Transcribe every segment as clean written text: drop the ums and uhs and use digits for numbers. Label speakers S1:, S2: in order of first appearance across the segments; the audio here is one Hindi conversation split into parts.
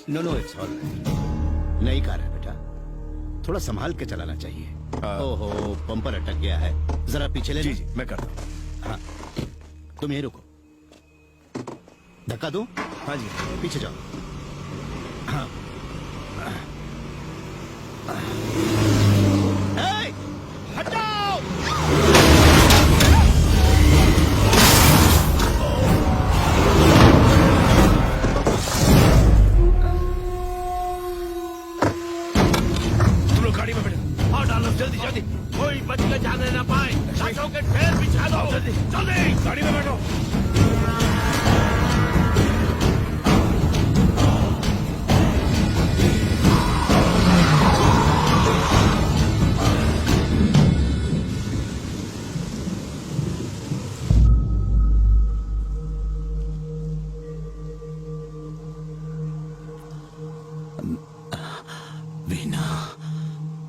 S1: No it's all right. नई कार है बेटा, थोड़ा संभाल के चलाना चाहिए। ओहो, पंपर अटक गया है, जरा पीछे ले।
S2: जी मैं करता हूँ।
S1: हाँ, तुम यहीं रुको। धक्का दो।
S2: हाँ जी
S1: पीछे जाओ। हाँ। ए, हट जाओ।
S2: तुम लोग गाड़ी में बैठो। आओ डालो जल्दी जल्दी, कोई बच के जाने ना पाए। लाशों के ढेर बिछा दो। जल्दी जल्दी गाड़ी में बैठो।
S1: वीना,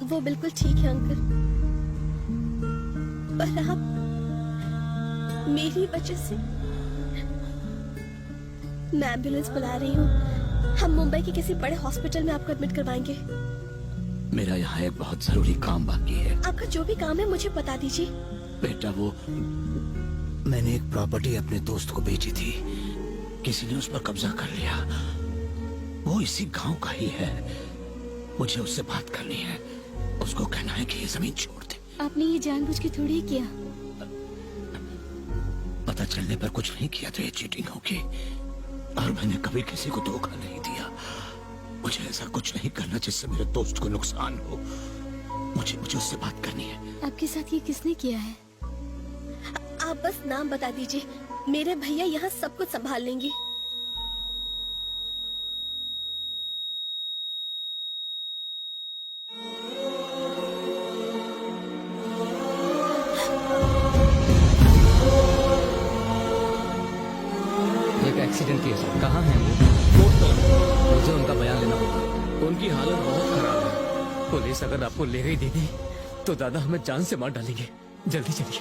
S3: वो बिल्कुल ठीक है अंकल, पर आप मेरी वजह से। मैं एम्बुलेंस बुला रही हूँ, हम मुंबई के किसी बड़े हॉस्पिटल में आपको एडमिट करवाएंगे।
S1: मेरा यहाँ एक बहुत जरूरी काम बाकी है।
S3: आपका जो भी काम है मुझे बता दीजिए।
S1: बेटा, वो मैंने एक प्रॉपर्टी अपने दोस्त को बेची थी, किसी ने उस पर कब्जा कर लिया। वो इसी गांव का ही है, मुझे उससे बात करनी है। उसको कहना है कि ये जमीन छोड़ दे।
S3: आपने ये जानबूझ के थोड़ी ही किया।
S1: पता चलने पर कुछ नहीं किया तो ये चीटिंग होगी, और मैंने कभी किसी को धोखा नहीं दिया। मुझे ऐसा कुछ नहीं करना जिससे मेरे दोस्त को नुकसान हो। मुझे उससे बात करनी है।
S3: आपके साथ ये किसने किया है? आप बस नाम बता दीजिए, मेरे भैया यहाँ सब कुछ संभाल लेंगे।
S4: एक्सीडेंट केस है। कहाँ है वो? मुझे उनका बयान लेना होगा। उनकी हालत बहुत खराब है। पुलिस अगर आपको ले गई दीदी तो दादा हमें जान से मार डालेंगे। जल्दी चलिए।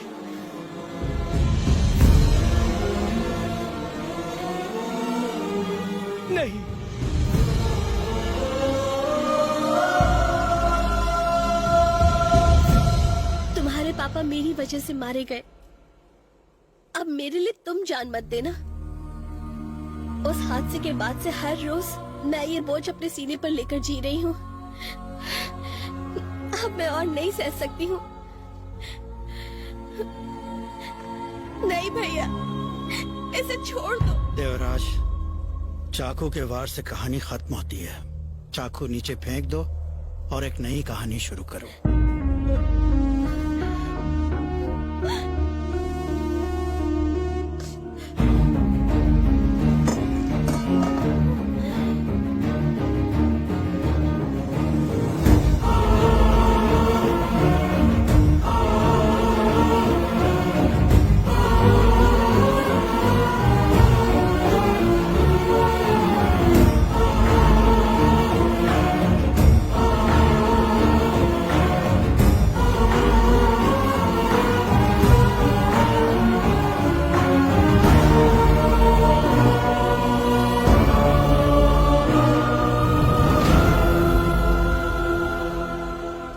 S2: नहीं,
S3: तुम्हारे पापा मेरी वजह से मारे गए, अब मेरे लिए तुम जान मत देना। उस हादसे के बाद से हर रोज मैं ये बोझ अपने सीने पर लेकर जी रही हूँ। अब मैं और नहीं सह सकती हूँ। नहीं भैया, इसे छोड़ दो।
S5: देवराज, चाकू के वार से कहानी खत्म होती है। चाकू नीचे फेंक दो और एक नई कहानी शुरू करो।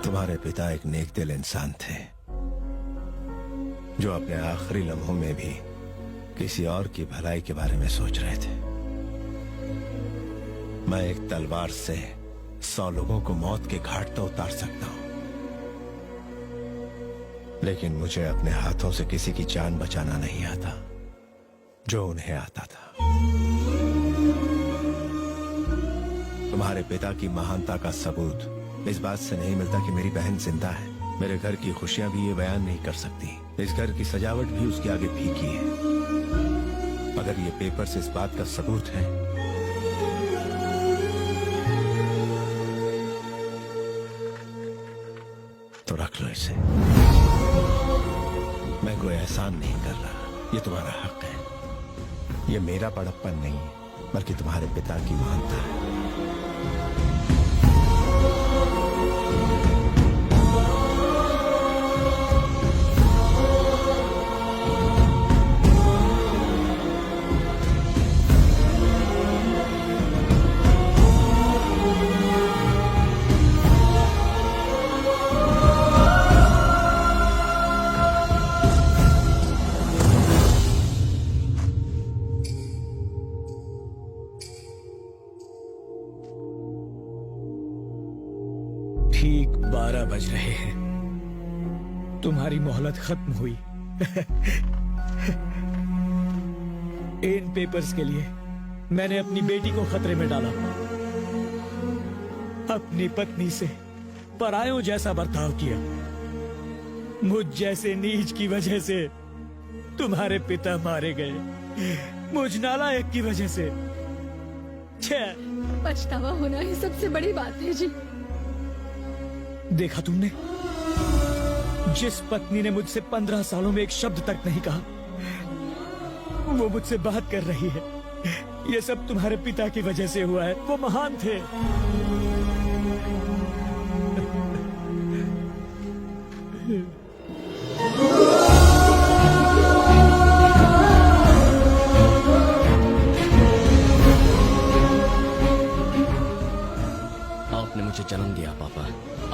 S2: तुम्हारे पिता एक नेक दिल इंसान थे जो अपने आखिरी लम्हों में भी किसी और की भलाई के बारे में सोच रहे थे। मैं एक तलवार से 100 लोगों को मौत के घाट तो उतार सकता हूं, लेकिन मुझे अपने हाथों से किसी की जान बचाना नहीं आता जो उन्हें आता था। तुम्हारे पिता की महानता का सबूत इस बात से नहीं मिलता कि मेरी बहन जिंदा है। मेरे घर की खुशियां भी ये बयान नहीं कर सकती। इस घर की सजावट भी उसके आगे फीकी है। अगर ये पेपर्स इस बात का सबूत है तो रख लो इसे। मैं कोई एहसान नहीं कर रहा, ये तुम्हारा हक है। ये मेरा बड़प्पन नहीं बल्कि तुम्हारे पिता की महानता है।
S4: तुम्हारी मोहलत खत्म हुई। इन पेपर्स के लिए मैंने अपनी बेटी को खतरे में डाला, अपनी पत्नी से परायों जैसा बर्ताव किया। मुझ जैसे नीच की वजह से तुम्हारे पिता मारे गए, मुझ नालायक की वजह से।
S3: पछतावा होना ही सबसे बड़ी बात है जी।
S4: देखा तुमने, जिस पत्नी ने मुझसे 15 सालों में एक शब्द तक नहीं कहा, वो मुझसे बात कर रही है। ये सब तुम्हारे पिता की वजह से हुआ है। वो महान थे।
S6: आपने मुझे जन्म दिया पापा।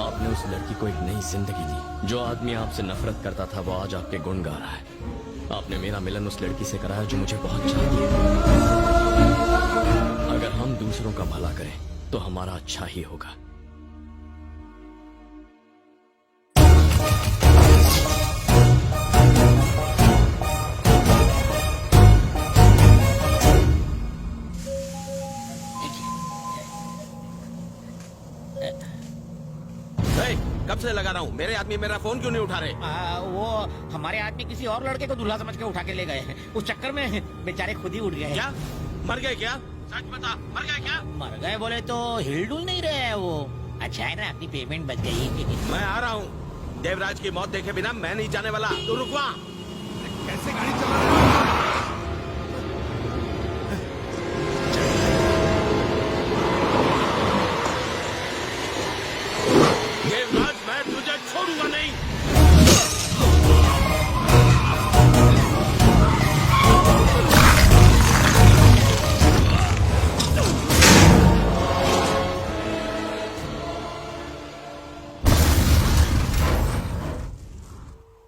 S6: आपने उस लड़की को एक नई जिंदगी दी। जो आदमी आपसे नफरत करता था वो आज आपके गुण गा रहा है। आपने मेरा मिलन उस लड़की से कराया जो मुझे बहुत चाहती है। अगर हम दूसरों का भला करें तो हमारा अच्छा ही होगा।
S7: कब से लगा रहा हूँ, मेरे आदमी मेरा फोन क्यों नहीं उठा रहे?
S8: वो हमारे आदमी किसी और लड़के को दूल्हा समझ के उठा के ले गए हैं। उस चक्कर में बेचारे खुद ही उठ गए।
S7: क्या मर गए क्या? सच बता, मर गए क्या?
S8: मर गए बोले तो हिल डुल नहीं रहे हैं वो। अच्छा है ना, अपनी पेमेंट बच गई।
S7: मैं आ रहा हूँ। देवराज की मौत देखे बिना मैं नहीं जाने वाला। तू रुकवा।
S2: कैसे गाड़ी चला रहा है?
S7: देवराज, मैं तुझे छोड़ूंगा नहीं।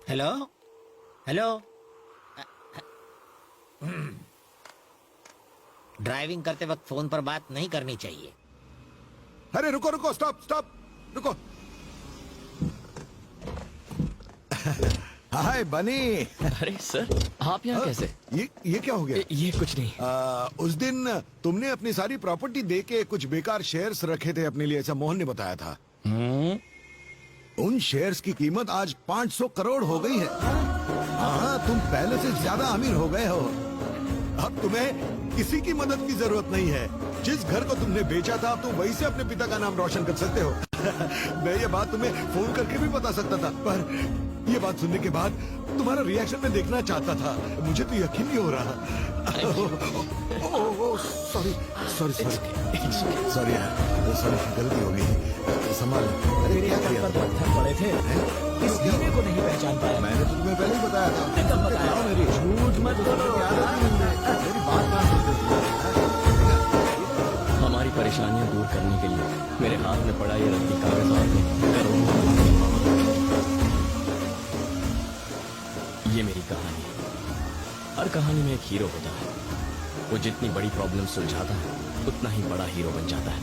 S8: Hello hello. ड्राइविंग करते वक्त फोन पर बात नहीं करनी चाहिए।
S2: अरे रुको रुको, स्टॉप स्टॉप, रुको। हाय बनी।
S6: अरे सर, आप यहाँ कैसे?
S2: ये क्या हो गया?
S6: ये कुछ नहीं।
S2: उस दिन तुमने अपनी सारी प्रॉपर्टी दे के कुछ बेकार शेयर्स रखे थे अपने लिए, ऐसा मोहन ने बताया था। उन शेयर्स की कीमत आज 500 करोड़ हो गई है। हाँ, तुम पहले से ज्यादा अमीर हो गए हो। अब तुम्हें किसी की मदद की जरूरत नहीं है। जिस घर को तुमने बेचा था, तुम वहीं से अपने पिता का नाम रोशन कर सकते हो। मैं ये बात तुम्हें फोन करके भी बता सकता था, पर ये बात सुनने के बाद तुम्हारा रिएक्शन मैं देखना चाहता था। मुझे तो यकीन नहीं हो रहा। सॉरी सॉरी सॉरी सॉरी यार, सॉरी, गलती हो गई। संभाल। अरे क्या किया?
S4: पत्थर पड़े थे, इस हीरे को नहीं पहचान पाया।
S2: मैंने तो तुम्हें पहले ही बताया था।
S4: कब बताया?
S2: मेरी झूठ मत बोलो, मेरी बात ना सुनते।
S6: हमारी परेशानियां दूर करने के लिए मेरे हाथ में पड़ा ये रद्दी कागजात में करोड़ों। ये मेरी कहानी है। हर कहानी में एक हीरो होता है। वो जितनी बड़ी प्रॉब्लम सुलझाता है उतना ही बड़ा हीरो बन जाता है।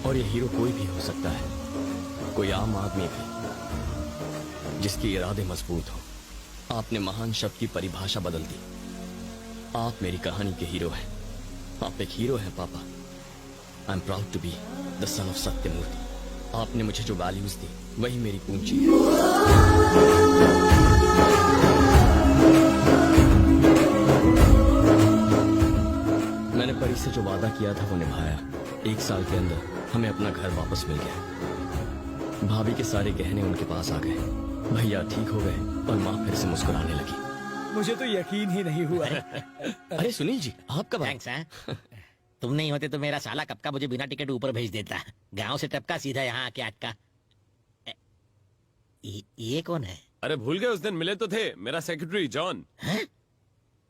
S6: और ये हीरो कोई भी हो सकता है, कोई आम आदमी भी, जिसके इरादे मजबूत हो। आपने महान शब्द की परिभाषा बदल दी। आप मेरी कहानी के हीरो हैं। आप एक हीरो हैं पापा। I am proud to be the son of Satyamurthy. आपने मुझे जो वैल्यूज दी वही मेरी पूंजी है। मैंने परी से जो वादा किया था वो निभाया। 1 साल के अंदर हमें अपना घर वापस मिल गया। भाभी के सारे गहने उनके पास आ गए। भैया ठीक हो गए और माँ फिर से मुस्कुराने लगी।
S4: मुझे तो यकीन ही नहीं हुआ।
S6: अरे सुनील जी, आप कब आए?
S8: थैंक्स। तुम नहीं होते तो मेरा साला कब का मुझे बिना टिकट ऊपर भेज देता। गांव से टपका सीधा यहाँ आके अटका। ये कौन है?
S9: अरे भूल गए, उस दिन मिले तो थे, मेरा सेक्रेटरी जॉन।
S8: हैं?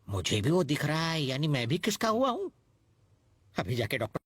S8: मुझे भी वो दिख रहा है, यानी मैं भी किसका हुआ हूँ? अभी जाके डॉक्टर